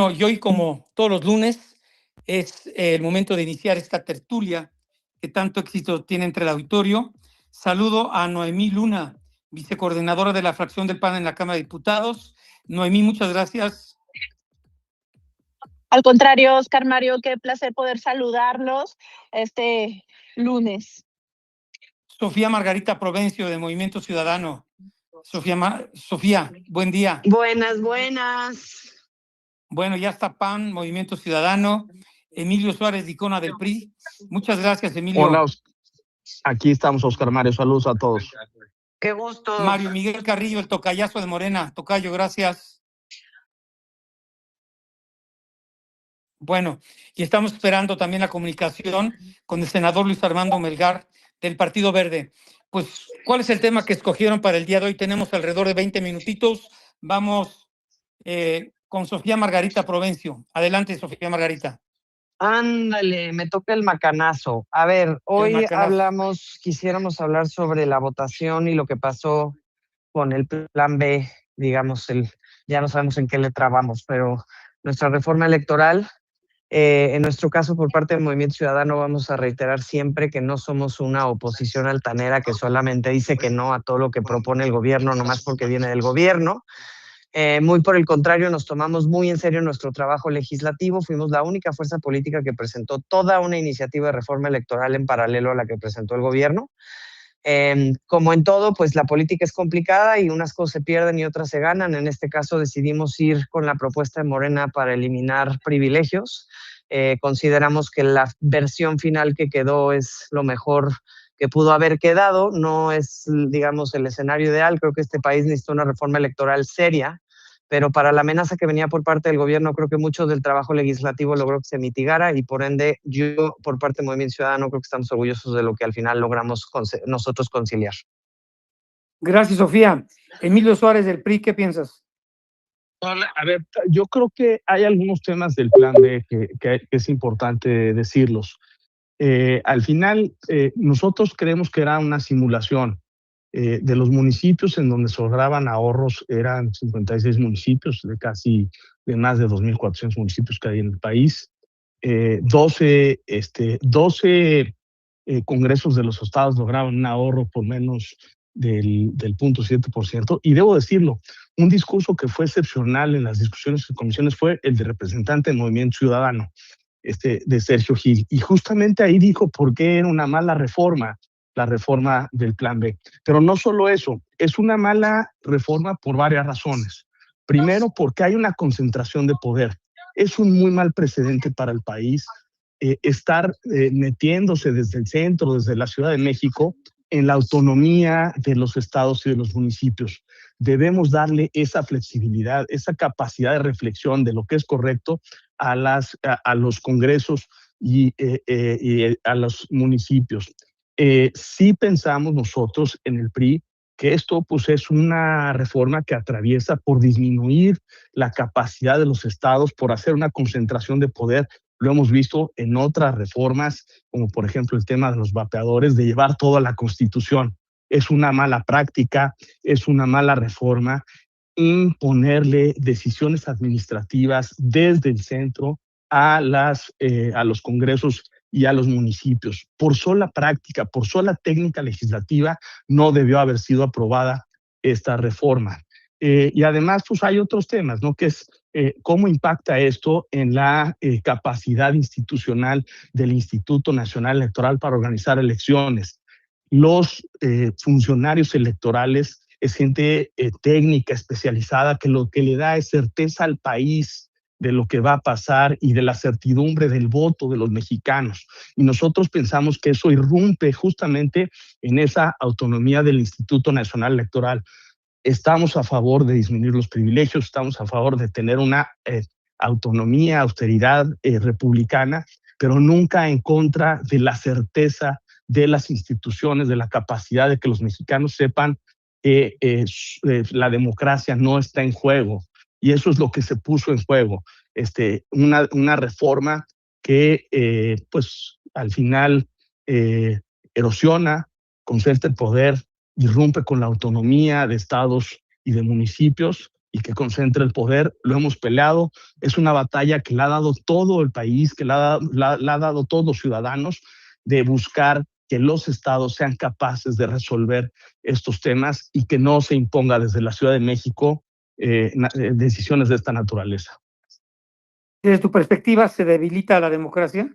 Y hoy, como todos los lunes, es el momento de iniciar esta tertulia que tanto éxito tiene entre el auditorio. Saludo a Noemí Luna, vicecoordinadora de la fracción del PAN en la Cámara de Diputados. Noemí, muchas gracias. Al contrario, Oscar Mario, qué placer poder saludarlos este lunes. Sofía Margarita Provencio, de Movimiento Ciudadano. Sofía, buen día. Buenas. Bueno, ya está PAN, Movimiento Ciudadano. Emilio Suárez Licona, del PRI. Muchas gracias, Emilio. Hola, aquí estamos, Oscar Mario. Saludos a todos. Qué gusto. Mario Miguel Carrillo, el tocayazo de Morena. Tocayo, gracias. Bueno, y estamos esperando también la comunicación con el senador Luis Armando Melgar, del Partido Verde. Pues, ¿cuál es el tema que escogieron para el día de hoy? Tenemos alrededor de 20 minutitos. Vamos con Sofía Margarita Provencio. Adelante, Sofía Margarita. Ándale, me toca el macanazo. A ver, hoy quisiéramos hablar sobre la votación y lo que pasó con el plan B, digamos, ya no sabemos en qué letra vamos, pero nuestra reforma electoral. En nuestro caso, por parte del Movimiento Ciudadano, vamos a reiterar siempre que no somos una oposición altanera que solamente dice que no a todo lo que propone el gobierno, nomás porque viene del gobierno. Muy por el contrario, nos tomamos muy en serio nuestro trabajo legislativo. Fuimos la única fuerza política que presentó toda una iniciativa de reforma electoral en paralelo a la que presentó el gobierno. Como en todo, pues la política es complicada y unas cosas se pierden y otras se ganan. En este caso decidimos ir con la propuesta de Morena para eliminar privilegios. Consideramos que la versión final que quedó es lo mejor que pudo haber quedado. No es, digamos, el escenario ideal. Creo que este país necesita una reforma electoral seria, pero para la amenaza que venía por parte del gobierno, creo que mucho del trabajo legislativo logró que se mitigara y por ende yo, por parte del Movimiento Ciudadano, creo que estamos orgullosos de lo que al final logramos nosotros conciliar. Gracias, Sofía. Emilio Suárez, del PRI, ¿qué piensas? Hola, a ver, yo creo que hay algunos temas del plan B que es importante decirlos. Al final, nosotros creemos que era una simulación. De los municipios en donde se lograban ahorros, eran 56 municipios, de más de 2.400 municipios que hay en el país. 12 congresos de los estados lograban un ahorro por menos del 0.7%. Y debo decirlo, un discurso que fue excepcional en las discusiones en comisiones fue el de representante del Movimiento Ciudadano, de Sergio Gil. Y justamente ahí dijo por qué era una mala reforma la reforma del plan B. Pero no solo eso, es una mala reforma por varias razones. Primero, porque hay una concentración de poder. Es un muy mal precedente para el país estar metiéndose desde el centro, desde la Ciudad de México, en la autonomía de los estados y de los municipios. Debemos darle esa flexibilidad, esa capacidad de reflexión de lo que es correcto a los congresos y a los municipios. Sí pensamos nosotros en el PRI que esto pues, es una reforma que atraviesa por disminuir la capacidad de los estados, por hacer una concentración de poder. Lo hemos visto en otras reformas, como por ejemplo el tema de los vapeadores, de llevar toda la Constitución. Es una mala práctica, es una mala reforma imponerle decisiones administrativas desde el centro a los congresos y a los municipios. Por sola práctica, por sola técnica legislativa, no debió haber sido aprobada esta reforma. Y además, pues hay otros temas, ¿no? Que es cómo impacta esto en la capacidad institucional del Instituto Nacional Electoral para organizar elecciones. Los funcionarios electorales es gente técnica, especializada, que lo que le da es certeza al país de lo que va a pasar y de la certidumbre del voto de los mexicanos. Y nosotros pensamos que eso irrumpe justamente en esa autonomía del Instituto Nacional Electoral. Estamos a favor de disminuir los privilegios, estamos a favor de tener una autonomía, austeridad republicana, pero nunca en contra de la certeza de las instituciones, de la capacidad de que los mexicanos sepan que la democracia no está en juego. Y eso es lo que se puso en juego, una reforma que pues al final erosiona, concentra el poder, irrumpe con la autonomía de estados y de municipios y que concentre el poder. Lo hemos peleado, es una batalla que la ha dado todo el país, que la ha dado todos los ciudadanos, de buscar que los estados sean capaces de resolver estos temas y que no se imponga desde la Ciudad de México decisiones de esta naturaleza. Desde tu perspectiva, ¿se debilita la democracia?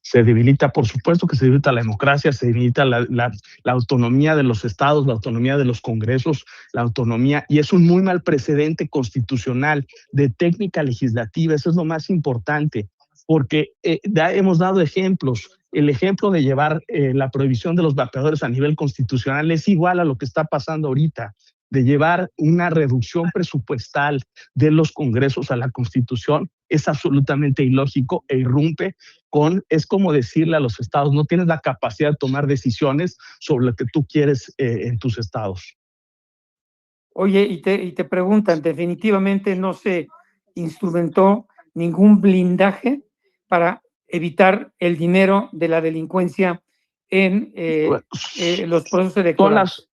Se debilita, por supuesto que se debilita la democracia, se debilita la autonomía de los estados, la autonomía de los congresos, la autonomía, y es un muy mal precedente constitucional de técnica legislativa. Eso es lo más importante, porque hemos dado ejemplos. El ejemplo de llevar la prohibición de los vapeadores a nivel constitucional es igual a lo que está pasando ahorita, de llevar una reducción presupuestal de los congresos a la Constitución. Es absolutamente ilógico e irrumpe es como decirle a los estados, no tienes la capacidad de tomar decisiones sobre lo que tú quieres en tus estados. Oye, y te preguntan, definitivamente no se instrumentó ningún blindaje para evitar el dinero de la delincuencia en los procesos electorales.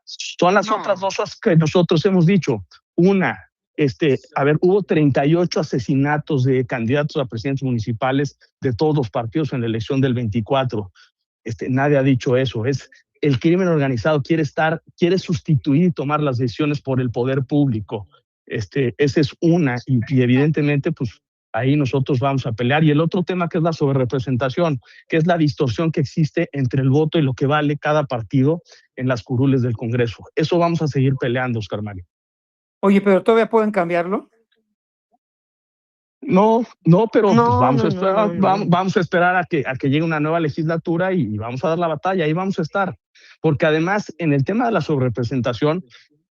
Son las otras dos cosas que nosotros hemos dicho. Una, hubo 38 asesinatos de candidatos a presidentes municipales de todos los partidos en la elección del 24. Nadie ha dicho eso. Es el crimen organizado quiere sustituir y tomar las decisiones por el poder público. Esa es una, y evidentemente, pues ahí nosotros vamos a pelear. Y el otro tema, que es la sobrerepresentación, que es la distorsión que existe entre el voto y lo que vale cada partido en las curules del Congreso. Eso vamos a seguir peleando, Oscar Mario. Oye, ¿pero todavía pueden cambiarlo? No, pero vamos a esperar a que llegue una nueva legislatura y vamos a dar la batalla, ahí vamos a estar. Porque además, en el tema de la sobrerepresentación,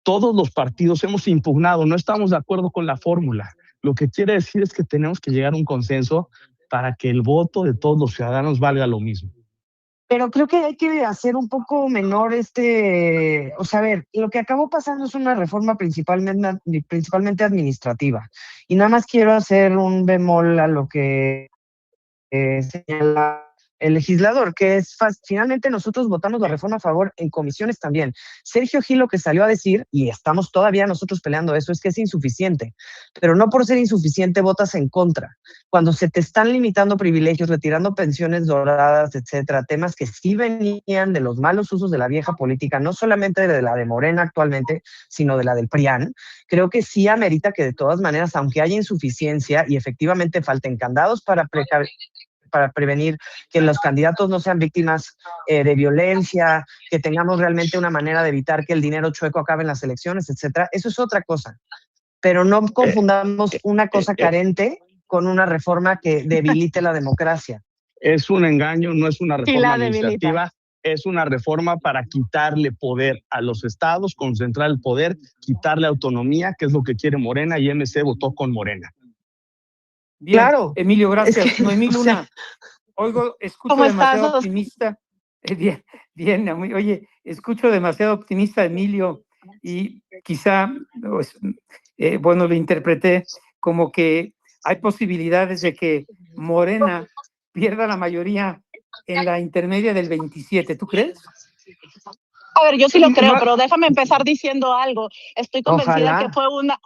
todos los partidos hemos impugnado, no estamos de acuerdo con la fórmula. Lo que quiere decir es que tenemos que llegar a un consenso para que el voto de todos los ciudadanos valga lo mismo. Pero creo que hay que hacer un poco menor o sea, a ver, lo que acabó pasando es una reforma principalmente administrativa. Y nada más quiero hacer un bemol a lo que señala el legislador, que es finalmente nosotros votamos la reforma a favor en comisiones también. Sergio Gil lo que salió a decir, y estamos todavía nosotros peleando eso, es que es insuficiente, pero no por ser insuficiente votas en contra. Cuando se te están limitando privilegios, retirando pensiones doradas, etcétera, temas que sí venían de los malos usos de la vieja política, no solamente de la de Morena actualmente, sino de la del PRIAN, creo que sí amerita que de todas maneras, aunque haya insuficiencia y efectivamente falten candados para prevenir que los candidatos no sean víctimas de violencia, que tengamos realmente una manera de evitar que el dinero chueco acabe en las elecciones, etcétera. Eso es otra cosa. Pero no confundamos una cosa carente con una reforma que debilite la democracia. Es un engaño, no es una reforma administrativa, es una reforma para quitarle poder a los estados, concentrar el poder, quitarle autonomía, que es lo que quiere Morena, y MC votó con Morena. Bien, claro. Emilio, gracias. Es que, Noemí Luna, escucho demasiado optimista. Bien, oye, escucho demasiado optimista a Emilio y quizá, lo interpreté como que hay posibilidades de que Morena pierda la mayoría en la intermedia del 27. ¿Tú crees? A ver, yo sí lo creo, pero déjame empezar diciendo algo. Estoy convencida que fue una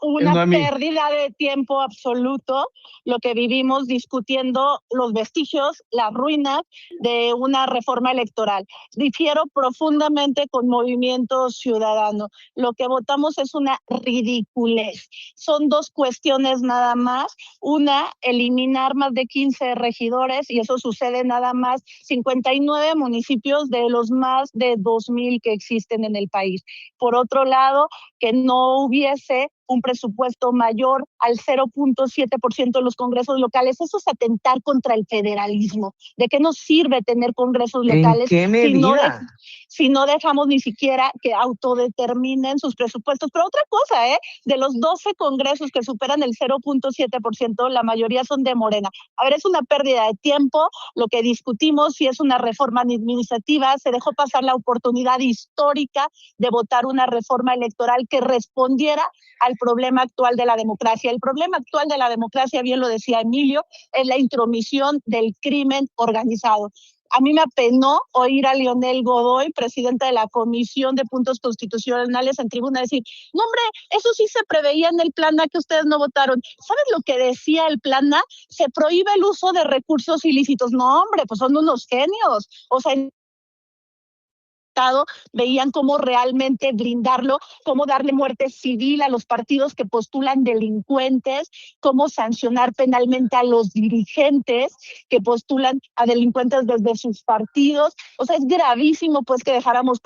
pérdida de tiempo absoluto lo que vivimos discutiendo los vestigios, las ruinas de una reforma electoral. Difiero profundamente con Movimiento Ciudadano. Lo que votamos es una ridiculez. Son dos cuestiones nada más. Una, eliminar más de 15 regidores, y eso sucede nada más 59 municipios de los más de 2,000 que existen en el país. Por otro lado, que no hubiese un presupuesto mayor al 0.7% de los congresos locales. Eso es atentar contra el federalismo. ¿De qué nos sirve tener congresos locales si no dejamos ni siquiera que autodeterminen sus presupuestos? Pero otra cosa, de los 12 congresos que superan el 0.7%, la mayoría son de Morena. A ver, es una pérdida de tiempo. Lo que discutimos, si es una reforma administrativa, se dejó pasar la oportunidad histórica de votar una reforma electoral que respondiera al problema actual de la democracia. El problema actual de la democracia, bien lo decía Emilio, es la intromisión del crimen organizado. A mí me apenó oír a Leonel Godoy, presidenta de la Comisión de Puntos Constitucionales, en tribuna decir, no hombre, eso sí se preveía en el plan A que ustedes no votaron. ¿Sabes lo que decía el plan A? Se prohíbe el uso de recursos ilícitos. No hombre, pues son unos genios. O sea, veían cómo realmente blindarlo, cómo darle muerte civil a los partidos que postulan delincuentes, cómo sancionar penalmente a los dirigentes que postulan a delincuentes desde sus partidos. O sea, es gravísimo pues que dejáramos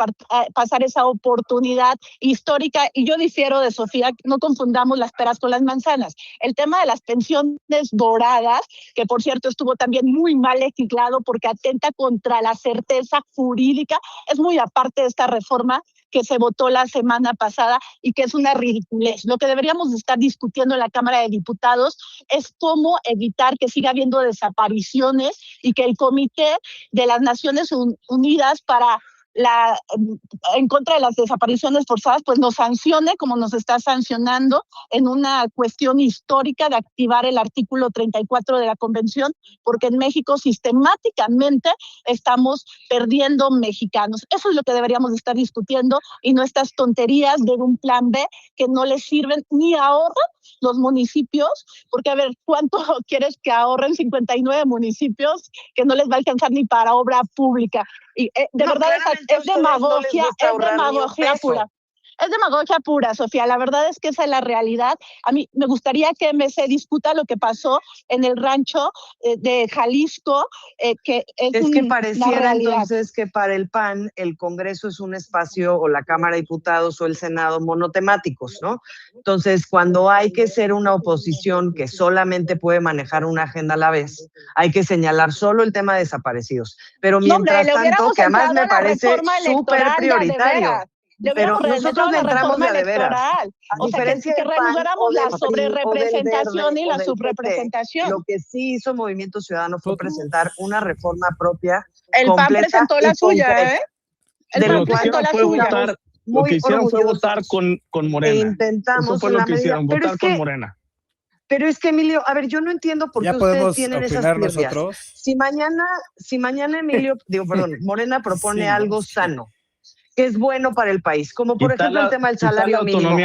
pasar esa oportunidad histórica, y yo difiero de Sofía, no confundamos las peras con las manzanas. El tema de las pensiones doradas, que por cierto estuvo también muy mal legislado porque atenta contra la certeza jurídica, es muy aparte de esta reforma que se votó la semana pasada y que es una ridiculez. Lo que deberíamos estar discutiendo en la Cámara de Diputados es cómo evitar que siga habiendo desapariciones y que el Comité de las Naciones Unidas en contra de las desapariciones forzadas, pues nos sancione como nos está sancionando en una cuestión histórica de activar el artículo 34 de la Convención, porque en México sistemáticamente estamos perdiendo mexicanos. Eso es lo que deberíamos estar discutiendo y no estas tonterías de un plan B que no les sirven ni ahorran los municipios, porque a ver, ¿cuánto quieres que ahorren 59 municipios que no les va a alcanzar ni para obra pública? Y de verdad es demagogia, pura. Es demagogia pura, Sofía. La verdad es que esa es la realidad. A mí me gustaría que se discuta lo que pasó en el rancho de Jalisco, que es que pareciera entonces que para el PAN el Congreso es un espacio, o la Cámara de Diputados o el Senado, monotemáticos, ¿no? Entonces, cuando hay que ser una oposición que solamente puede manejar una agenda a la vez, hay que señalar solo el tema de desaparecidos. Pero mientras tanto, que además me parece súper prioritario. Pero nosotros le entramos de veras. A diferencia que reanudáramos la sobrerepresentación y la subrepresentación. Lo que sí hizo Movimiento Ciudadano fue presentar una reforma propia. El PAN presentó la suya, ¿eh? El PAN presentó la suya. Lo que hicieron fue votar con Morena. Eso fue lo que hicieron, votar con Morena. Pero es que, Emilio, a ver, yo no entiendo por qué ustedes tienen esas teorías. Si mañana Morena propone algo sano, que es bueno para el país, como por ejemplo el tema del salario mínimo.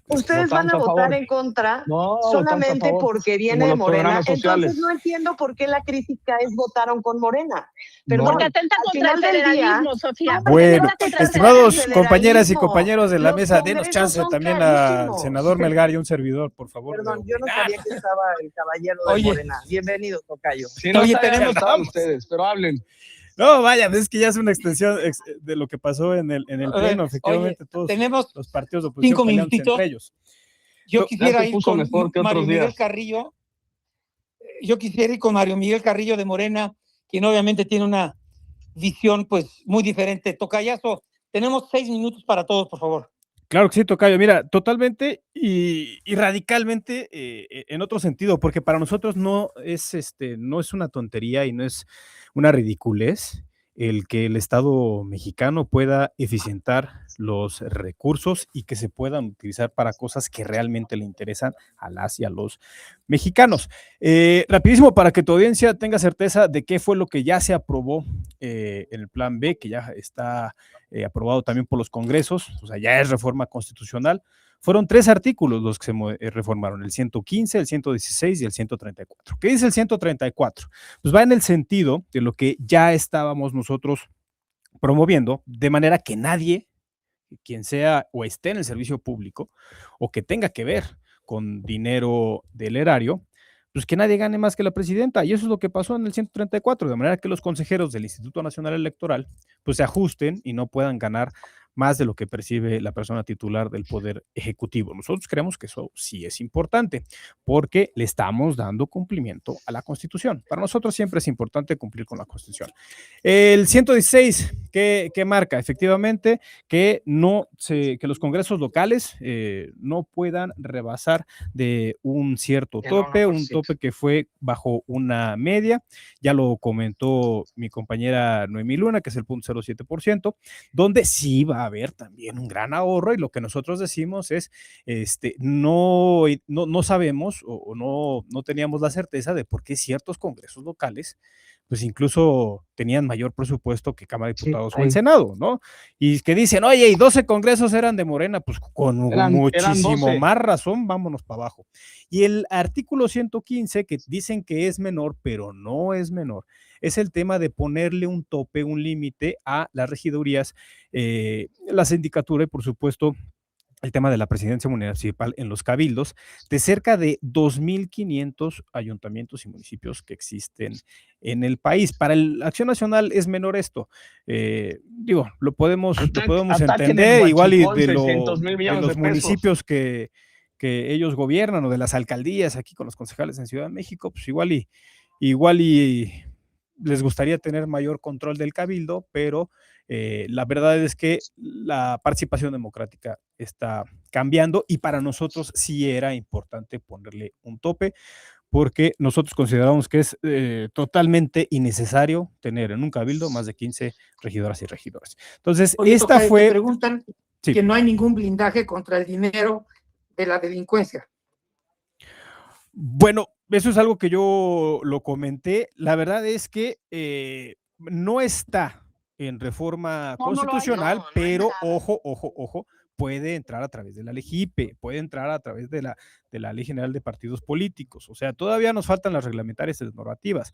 Ustedes van a votar en contra solamente porque viene de Morena. Entonces no entiendo por qué la crítica es votaron con Morena. Pero porque atenta contra el federalismo, Sofía. Bueno, estimados compañeras y compañeros de la mesa, denos chance también al senador Melgar y un servidor, por favor. Perdón, yo no sabía que estaba el caballero de Morena. Bienvenido, tocayo. Sí, no, tenemos ustedes, pero hablen. No, vaya, es que ya es una extensión de lo que pasó en el pleno, efectivamente. Todos tenemos los partidos de oposición 5 minutitos entre ellos. Yo quisiera ir con Mario Miguel Carrillo. Yo quisiera ir con Mario Miguel Carrillo de Morena, quien obviamente tiene una visión pues muy diferente. Tocayazo, tenemos 6 minutos para todos, por favor. Claro que sí, tocayo. Mira, totalmente y radicalmente en otro sentido, porque para nosotros no es una tontería y no es una ridiculez el que el Estado mexicano pueda eficientar los recursos y que se puedan utilizar para cosas que realmente le interesan a las y a los mexicanos. Rapidísimo, para que tu audiencia tenga certeza de qué fue lo que ya se aprobó en el Plan B, que ya está aprobado también por los congresos, o sea, ya es reforma constitucional. Fueron 3 artículos los que se reformaron, el 115, el 116 y el 134. ¿Qué dice el 134? Pues va en el sentido de lo que ya estábamos nosotros promoviendo, de manera que nadie, quien sea o esté en el servicio público o que tenga que ver con dinero del erario, pues que nadie gane más que la presidenta, y eso es lo que pasó en el 134, de manera que los consejeros del Instituto Nacional Electoral pues se ajusten y no puedan ganar más de lo que percibe la persona titular del Poder Ejecutivo. Nosotros creemos que eso sí es importante, porque le estamos dando cumplimiento a la Constitución. Para nosotros siempre es importante cumplir con la Constitución. El 116, que marca efectivamente que los congresos locales no puedan rebasar de un cierto tope, un tope que fue bajo una media. Ya lo comentó mi compañera Noemí Luna, que es el 0.07%, donde sí va a haber también un gran ahorro, y lo que nosotros decimos es, no sabemos o no teníamos la certeza de por qué ciertos congresos locales pues incluso tenían mayor presupuesto que Cámara de Diputados o el Senado, ¿no? Y que dicen, oye, y 12 congresos eran de Morena, pues con muchísimo más razón, vámonos para abajo. Y el artículo 115, que dicen que es menor, pero no es menor, es el tema de ponerle un tope, un límite a las regidurías, la sindicatura y por supuesto el tema de la presidencia municipal en los cabildos de cerca de 2,500 ayuntamientos y municipios que existen en el país. Para la Acción Nacional es menor esto. Digo, lo podemos entender, igual y de los municipios que ellos gobiernan o de las alcaldías aquí con los concejales en Ciudad de México, pues igual y les gustaría tener mayor control del cabildo, pero la verdad es que la participación democrática está cambiando y para nosotros sí era importante ponerle un tope porque nosotros consideramos que es totalmente innecesario tener en un cabildo más de 15 regidoras y regidores. Entonces, Oye, esta fue... Te preguntan que no hay ningún blindaje contra el dinero de la delincuencia. Bueno, eso es algo que yo lo comenté. La verdad es que no está en reforma constitucional, pero ojo, puede entrar a través de la LEGIPE, puede entrar a través de la Ley General de Partidos Políticos. O sea, todavía nos faltan las reglamentarias y las normativas.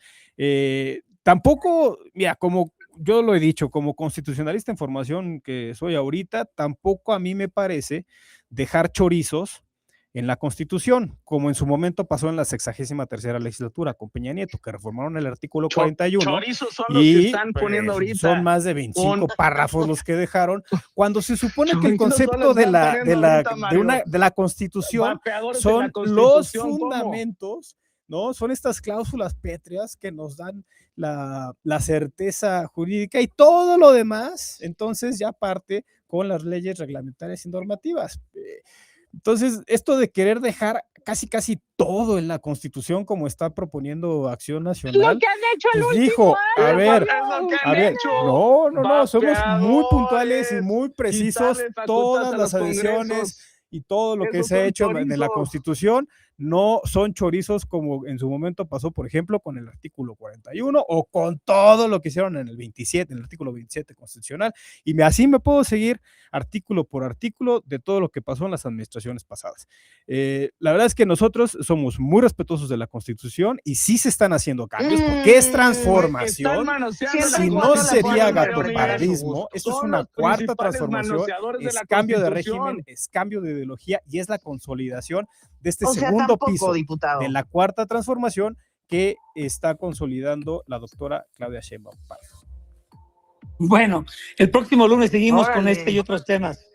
Tampoco, mira, como yo lo he dicho, como constitucionalista en formación que soy ahorita, tampoco a mí me parece dejar chorizos en la Constitución, como en su momento pasó en la 63ª legislatura con Peña Nieto, que reformaron el artículo 41. Chorizos son los que están poniendo ahorita. Son más de 25 párrafos los que dejaron, cuando se supone que el concepto de la Constitución son los fundamentos, ¿no? Son estas cláusulas pétreas que nos dan la certeza jurídica y todo lo demás, entonces ya parte con las leyes reglamentarias y normativas. Entonces, esto de querer dejar casi todo en la Constitución como está proponiendo Acción Nacional, lo que han hecho pues dijo, a ver, no, somos muy puntuales y muy precisos, todas las adhesiones y todo lo que se ha hecho en la Constitución no son chorizos como en su momento pasó, por ejemplo, con el artículo 41 o con todo lo que hicieron en el 27, en el artículo 27 constitucional, y así me puedo seguir artículo por artículo de todo lo que pasó en las administraciones pasadas. La verdad es que nosotros somos muy respetuosos de la Constitución y sí se están haciendo cambios, porque es transformación, si no sería gatoparadismo, eso es una cuarta transformación, es cambio de régimen, es cambio de ideología y es la consolidación de este segundo piso de la cuarta transformación que está consolidando la doctora Claudia Sheinbaum Pardo. Bueno, el próximo lunes seguimos con este y otros temas.